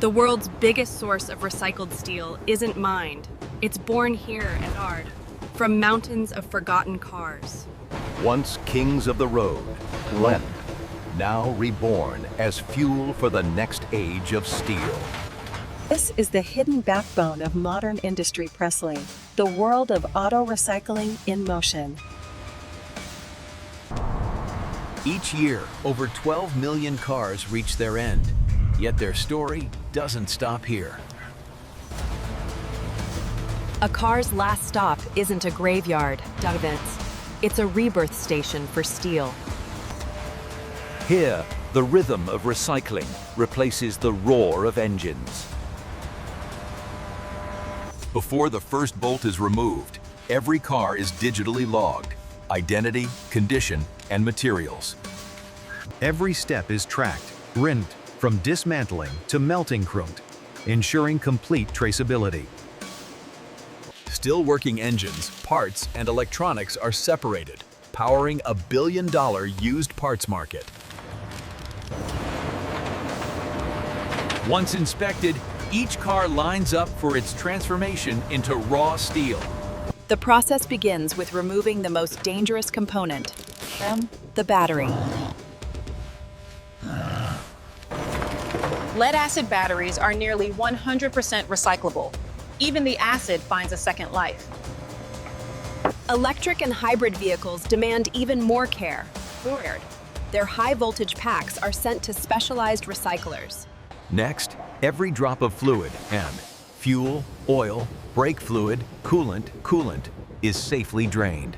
The world's biggest source of recycled steel isn't mined. It's born here at Ard, from mountains of forgotten cars. Once kings of the road, blend, now reborn as fuel for the next age of steel. This is the hidden backbone of modern industry, Presley, the world of auto recycling in motion. Each year, over 12 million cars reach their end, yet their story doesn't stop here. A car's last stop isn't a graveyard, Vince. It's a rebirth station for steel. Here, the rhythm of recycling replaces the roar of engines. Before the first bolt is removed, every car is digitally logged: identity, condition, and materials. Every step is tracked, rinned, from dismantling to melting crunked, ensuring complete traceability. Still working engines, parts, and electronics are separated, powering a billion-dollar used parts market. Once inspected, each car lines up for its transformation into raw steel. The process begins with removing the most dangerous component, the battery. Lead-acid batteries are nearly 100% recyclable. Even the acid finds a second life. Electric and hybrid vehicles demand even more care. Their high-voltage packs are sent to specialized recyclers. Next, every drop of fluid and fuel, oil, brake fluid, coolant is safely drained.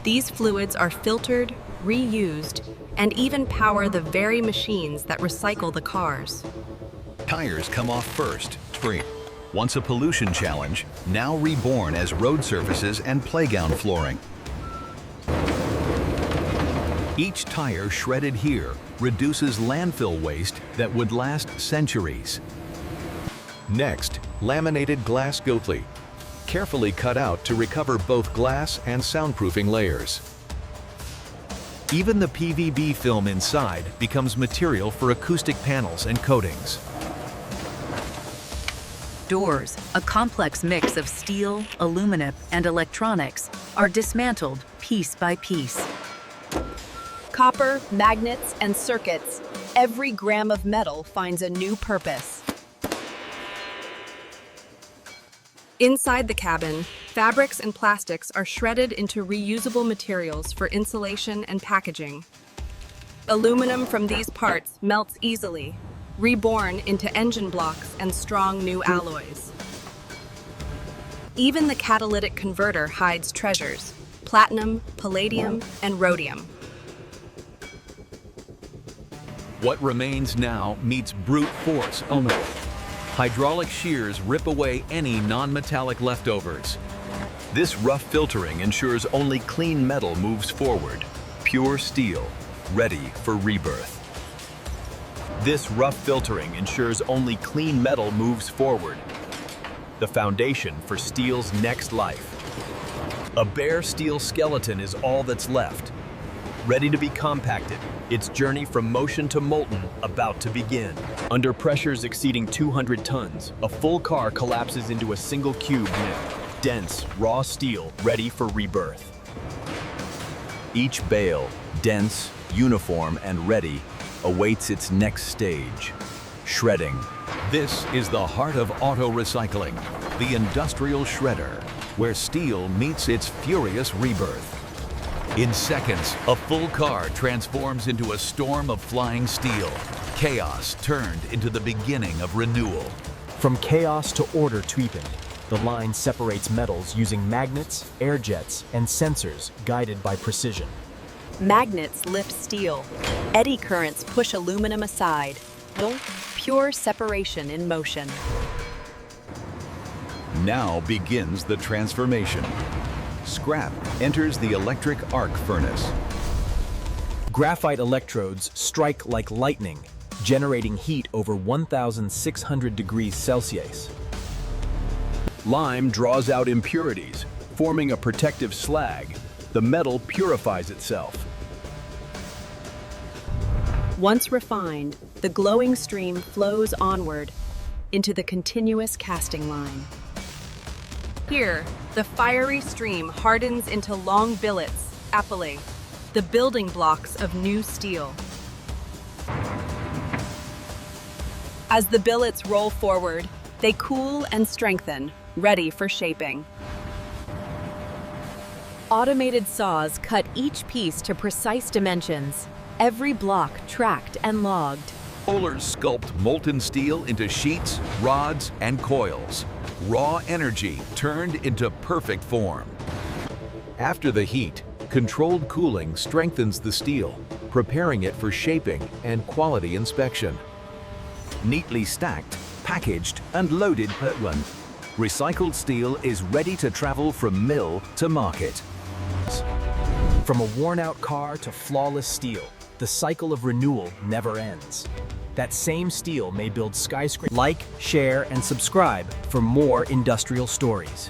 These fluids are filtered, reused, and even power the very machines that recycle the cars. Tires come off first, free. Once a pollution challenge, now reborn as road surfaces and playground flooring. Each tire shredded here reduces landfill waste that would last centuries. Next, laminated glass gotli, carefully cut out to recover both glass and soundproofing layers. Even the PVB film inside becomes material for acoustic panels and coatings. Doors, a complex mix of steel, aluminum, and electronics, are dismantled piece by piece. Copper, magnets, and circuits, every gram of metal finds a new purpose. Inside the cabin, fabrics and plastics are shredded into reusable materials for insulation and packaging. Aluminum from these parts melts easily, reborn into engine blocks and strong new alloys. Even the catalytic converter hides treasures: platinum, palladium, and rhodium. What remains now meets brute force only. Hydraulic shears rip away any non-metallic leftovers. This rough filtering ensures only clean metal moves forward, pure steel, ready for rebirth. This rough filtering ensures only clean metal moves forward, the foundation for steel's next life. A bare steel skeleton is all that's left, ready to be compacted, its journey from motion to molten about to begin. Under pressures exceeding 200 tons, a full car collapses into a single cube now, dense, raw steel ready for rebirth. Each bale, dense, uniform, and ready, awaits its next stage, shredding. This is the heart of auto recycling, the industrial shredder, where steel meets its furious rebirth. In seconds, a full car transforms into a storm of flying steel, chaos turned into the beginning of renewal. From chaos to order tripping, the line separates metals using magnets, air jets, and sensors guided by precision. Magnets lift steel. Eddy currents push aluminum aside. Pure separation in motion. Now begins the transformation. Scrap enters the electric arc furnace. Graphite electrodes strike like lightning, generating heat over 1,600 degrees Celsius. Lime draws out impurities, forming a protective slag. The metal purifies itself. Once refined, the glowing stream flows onward into the continuous casting line. Here, the fiery stream hardens into long billets, appullae, the building blocks of new steel. As the billets roll forward, they cool and strengthen, ready for shaping. Automated saws cut each piece to precise dimensions, every block tracked and logged. Rollers sculpt molten steel into sheets, rods, and coils. Raw energy turned into perfect form. After the heat, controlled cooling strengthens the steel, preparing it for shaping and quality inspection. Neatly stacked, packaged, and loaded at one. Recycled steel is ready to travel from mill to market. From a worn-out car to flawless steel, the cycle of renewal never ends. That same steel may build skyscrapers. Like, share, and subscribe for more industrial stories.